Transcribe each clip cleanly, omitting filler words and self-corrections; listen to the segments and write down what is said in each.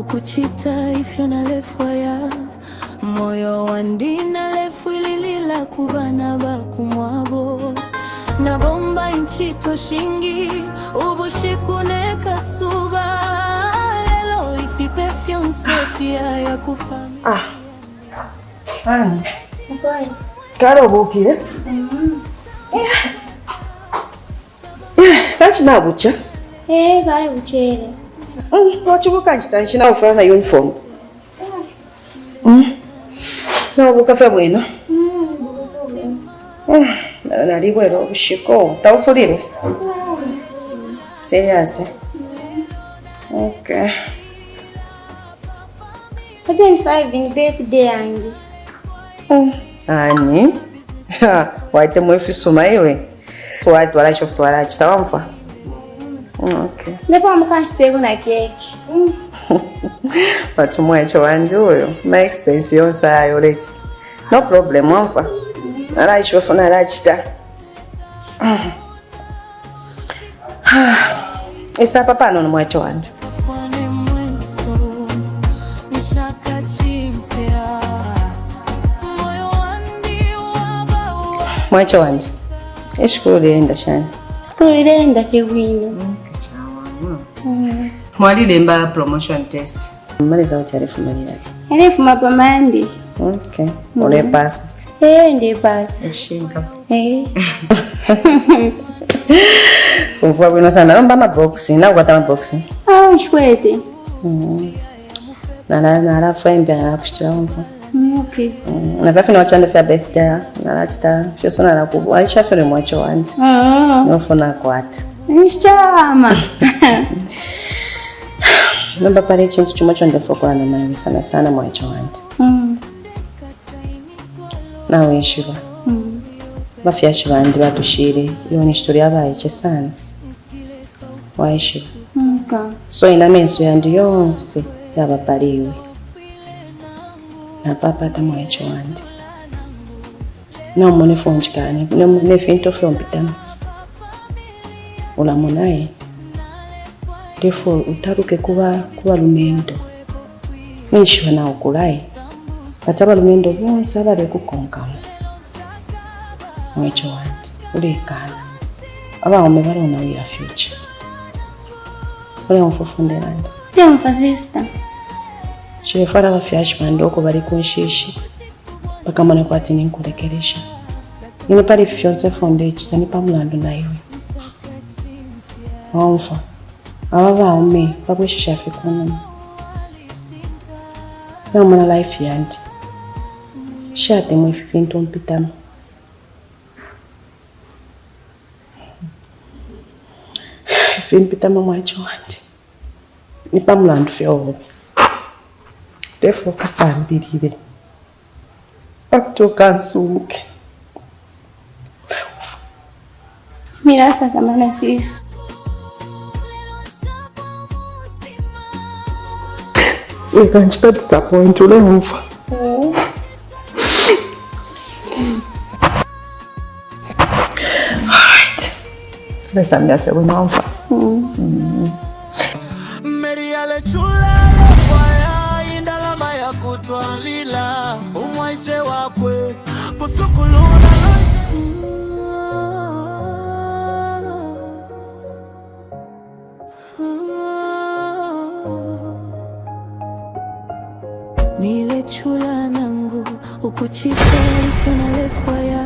ukuchita ifyo na lefwa ya moyo wandina lefu ililila kubana bakumwabo na bomba inchito shingi ubushikune kasuba lelo ifipe fyonsefia ya kufamia. Ani karo bukire kachi nabucha kare buchere wachibuka nchitanchi na ufana uniform na bukafa bwino nari bwero bushiko tawufurire serious okay 25 in birthday yangu. Ani waite mwefiso maiwe watu walashofu twala chitawamfa. Okay. Nepo mukashiseko na keki. Watu mwecho wanduyo ma expense yonsa ayo lechita. No problem wamfa. Alaishofu na lachita. Isa papa no mwecho wandu. Mwacho wanje. Eshukuru lienda shani. Skulu lienda kiwino. Mwali lemba promotion test. Maliza utarifu malila. Elefu mapamandi. Okay. Ole pasa. Ndi pasa. Ushinga. Umfua bwino sana. Nomba maboxi. Na ugata maboxi. Shwete. Nala fwembia na kushitila umfua. Okay. Nafafi na wachande fya birthday. Nala chita. Fyo sona na kubu. Alisha fyo ni mwacho wandi. Nofuna kuata. Nishama. Nomba pale chintu chumacho ndefo kwa na mawe sana sana mwacho wandi. Na weshiba. Bafyashi bandi batushire. Iyo ni historia yabaye sana. Waishiba. So ina mensu yandi yonse yabapaliwe. Na papa tamwacho wandi. Na umone fonjikane. Ne finto fyompitana. Ulamunaye. Therefore utaruke kuba lumendo. Nishiwa na okulaye. Ataba lumendo bonse abale kukonkamu. Mwacho wandi. Ulekana. Abawome balona we future. Ole mfufundelanda. Pia mfasista. Chifara bafyashi bandoko bali kunshishi. Bakamana kwati ninkulekeresha. Nini pali fyonse fonde chitani pamulando na iwe. Wamfa. Abawome babwishisha fikuna. Na mwana life yandi. Shate mwifinto mpitama. Fimpitama mwacho wandi. Nipa mlandu fyobe. Therefore kasambirire. Akutoka nsuke. Mirasa kama na sister. We can't start disappoint ule mfa. Alright. Besa myafe wena mfa. Meriale chula kwaya indalama ya kutwalila umwaishe wakwe pusukuluna Nile chula nangu ukuchita ifyo na lefwa ya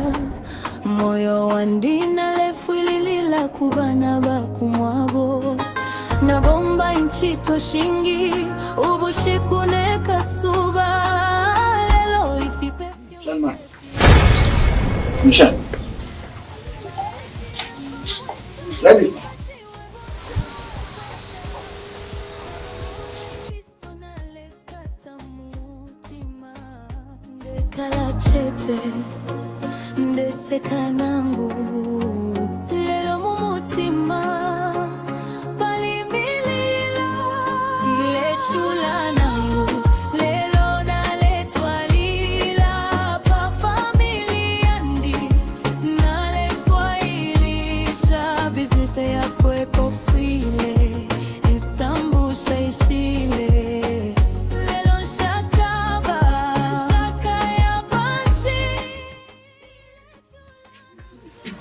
moyo wandina lefu ililila kubana bakumwabo na bomba inchito shingi ubushikune kasuba lelo ifipe Shalma. Misha. Lady. Kala chete ndeseka nangu lelo mumutima palimilila ile chula nangu lelo naletwalila pa familia ndi nalefwailisha business ya kwepo file isambusha ishile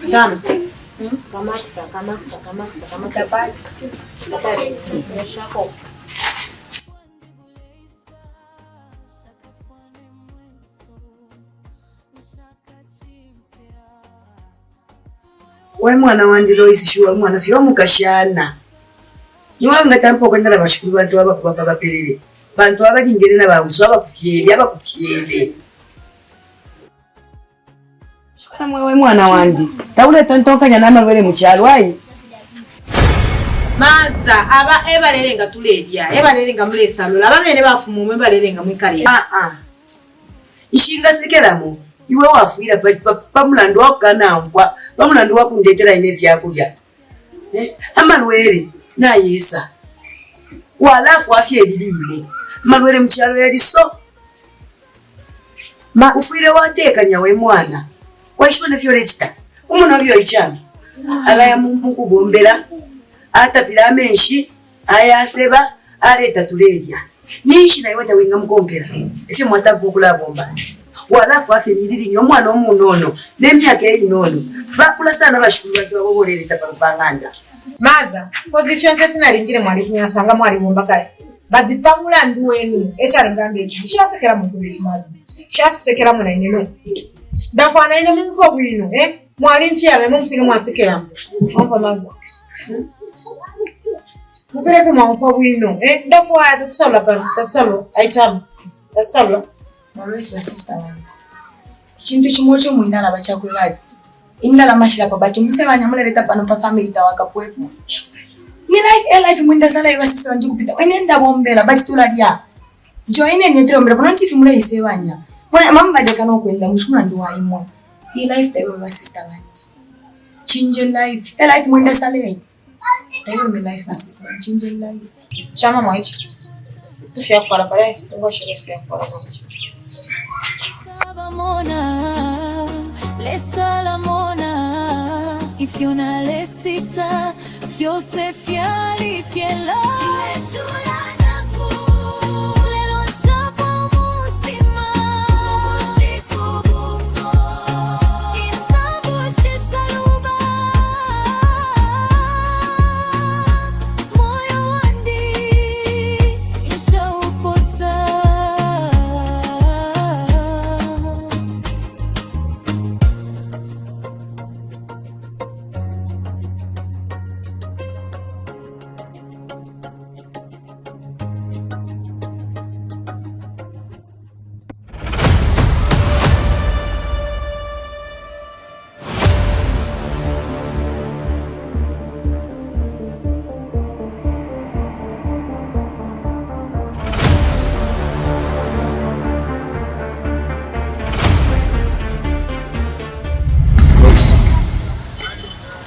Chama. Kamaksa. Chapati. Yashako. We mwana wandi Lois shuwa mwana fiwa mukashana. Niwa ngatampo kwenda bashukuru bantu abakuba bapelele. Bantu abadingere na bamuso abakutiyele. Shukana mwewe mwana wandi. Taule tontokanya n'amabere mu kyalwayi. Maza aba ebalenga tuleedya. Ebalenga mulesalo. Abamene bafumu ebalenga mwikali. Ishinga sekeramo. Iwe wafuira pamulandu wakanamvwa. Pamulandu wakundetera inezi yakulya. Amalwere na yesa. Walafu afye lilile. Malwere mchalo yaliso. Ufuire watekanya we mwana. Waishibone fyore chita. Umuna uliyo ichami. Agaya mumbuku bombela. Atapila amenshi. Ayaseba. Aleta tuleria. Nishi na iweta winga mkompela. Isi mwatabu kukula bomba. Walafu afye lilili nyomwana umunono. Nemyake inono. Bakula sana bashukuru bantu babobolele tapanganda. Maza, position sefina lingire mwalimu yasanga mwalimu mbaka. Bazipamula nduweni, echalingambe. Shasekera mu kubishi maza. Shasekera mu naineno. Dafana ine mumfo bwino, Mwalimu tiyabe mumfire mwasekera. Mumfo maza. Mufire fi mumfo bwino, Dafwa ya tusala pa, tusalo, aicham. Tusalo. Mwalimu wa sister wangu. Chintu chimocho muinala bachakwe bati. Indala mashila pabacho msema nyamuleta pano pa family tawakapwepo. Ni life mwenda sala iwa sisi wanji kupita. Wenenda bombela bati tulalia. Joine nyetro mbele bono tifi mule isewanya. Mwana mamba de kano kwenda mushuna ndo waimo. Hii life tayo wa sister wanji. Change life. Life mwenda sala yi. Tayo mi life na sister wanji. Change life. Chama mwachi. Tufia kufara pale. Tungo shule tufia kufara mwachi. If you're not lesita, fio se fiali fiela.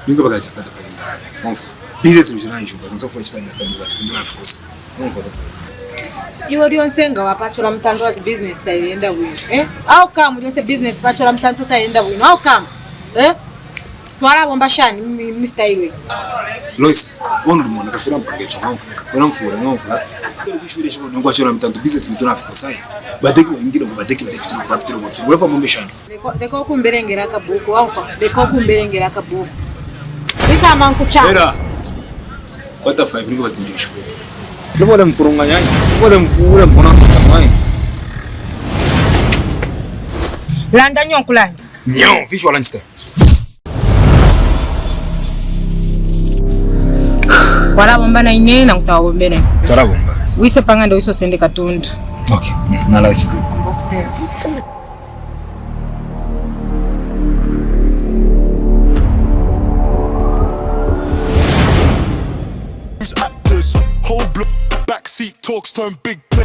Ningo bagati pata palinda. Monfo. Business mjana nshuka zanzo for chitanga sani batufundira afikosa. Monfo. Iwo lyonsenga wapachola mtando wa business taenda wino. Au kama lyonse business pachola mtando taenda wino. Au kama twala bomba shani Mr. Iwe. Lois, wono limona kashira mpangecha monfo. Wena mfura monfo. Kile kishuri shibo ngwa chola mtando business mtona afikosa. Badeki wengine badeki badeki batiro. Wefa mombe shani. Deko kumberengera kabuku au deko kumberengera kabuku. Kama nkucha. Era. Wata 5 niko batinje shkwete. Ndivole mfurunga nyanya. Ndivole mfure mbona mtamai. Landa nyonkulanya. Nyo, fish wala nchita. Wala bomba na ine na utawa bombene. Tara bomba. Wise panga ndo iso sende katundu. Okay. Nala wisi. Whole block, backseat talks turn big play.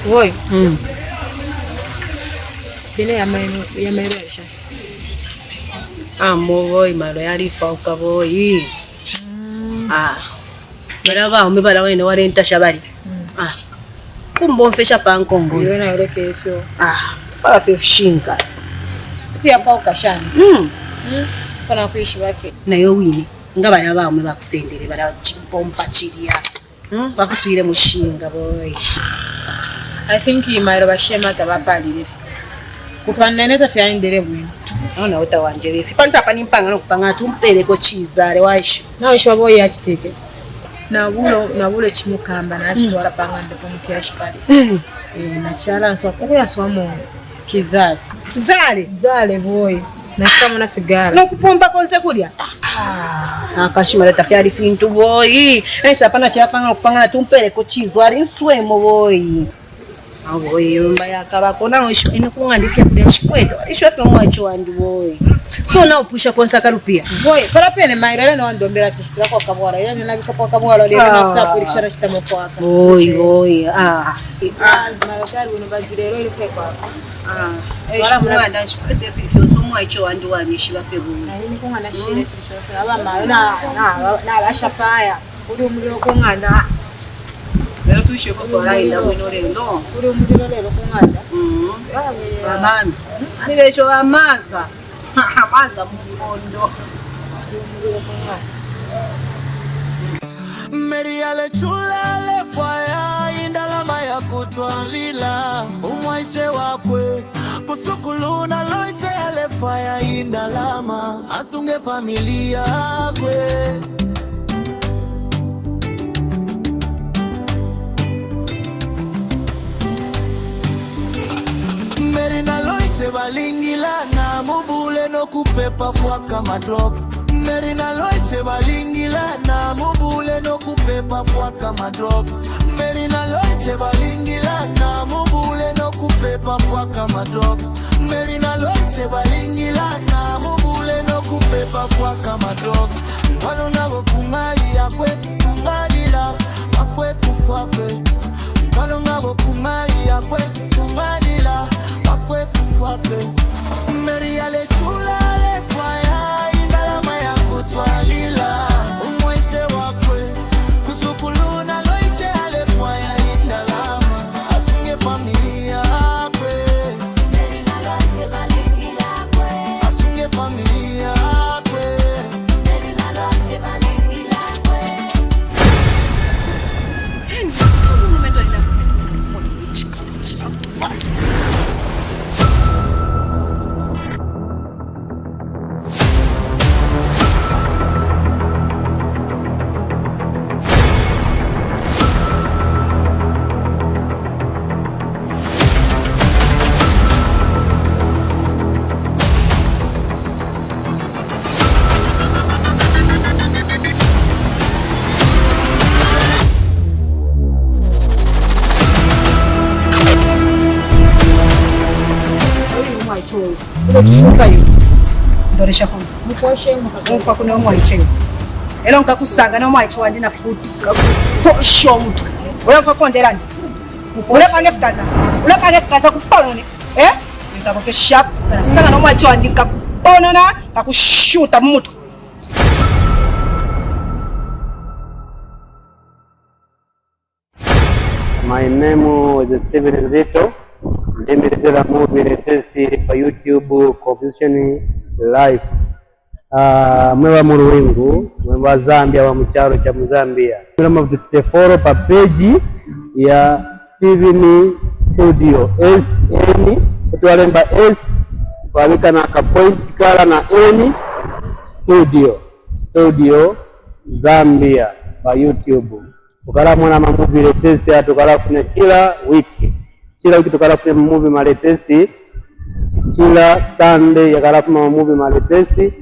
Boy. Bine ya mairo yasha. Boy, malo yari fauka boy. Baraba umebala wene warenta shabari. Kumbomfesha pankongo. Yona yoreke fyo. Para fushinga. Ati ya fauka shani. Fana kuishi bafe. Nayo wini. Ngaba naba umeba kusendere bara chimpompa chiria. Bakusubire mushinga boy. I think he might have shema tabapalire. Kupanene tafya indere bwini. Naona utawanje bifi. Panta pa nimpanga no kupanga tumpele ko chizare waisho. Naisho boy yachitike. Nabulo chimukamba nachitwala panga ndipo mufyashi pale. Na chala nso kuya somo chizare. Zale boy. Nakama na sigara. No kupomba konse kulya. Akashimala tafyari fintu boy. Hapana chapanga kupanga tumpele ko chizare inswemo boy. Boy mbaya kabakona ngisho inokungandifya kule chikweto. Isho fe mwacho wandu boy. So na upusha konsa kalupia. Boy, para pene mairele no ndombera tsistra kwa kabwara. Yani nabika kwa kabwara leo na tsa kurikishana chitamo kwa. Boy. Marashari unobagirero ile fe kwa. Esho mwana nshipete fifyo so mwacho wandu wanishiba fe boy. Nini kungana shire tshisha aba mayo na bashafaya. Uri umuliro kungana. Lero tuishe kwa twala ina wino lendo. Uri umuliro lero kungana. Babana. Ani becho amaza. Amaza mukondo. Meri ale chula le faya indalama ya kutwalila umwaishe wakwe pusukuluna loite ale faya indalama asunge familia kwe. Meri na loite balingila na mubule no kupepa fuaka madrog. Meri na loite balingila na mubule no kupepa fuaka madrog. Meri na loite balingila na mubule no kupepa fuaka madrog. Meri na loite balingila na mubule no kupepa fuaka madrog. Wano nabo kumai ya kwetu kumadila akwetu fuakwe. Wano nabo kumai ya kwetu kumadila akwetu fuakwe. Meri ale chula le faya indalama ya kutwalila umwaishe wakwe kusukuluna loite ale faya indalama asunge familia kwe. Meri na loite balingila kwe asunge familia kwe. Meri na loite balingila kwe. Ule kishuka yu Ndoresha kono mukoshe mukafa kuno omwaiche elo nkakusanga no mwaiche wandi na futi posho mtu ule mfafonderani ule pange fikaza kupona nikakoke sharp sanga no mwaiche wandi nkakupona na kakushuta mtu. My name is Steven Nzito. Ndimirejera movie latest pa YouTube composition live. Mwewa muruwengu, mwewa Zambia wa mcharo cha Mzambia. Mwewa mtusiteforo pa page ya Steven Studio SN kutuwalemba S kwa na kapoint kala na N Studio Zambia pa YouTube. Ukala mwana movie latest ya tukala kuna kila wiki tukala kuna movie ma latest kila Sunday yakala kuma movie ma latest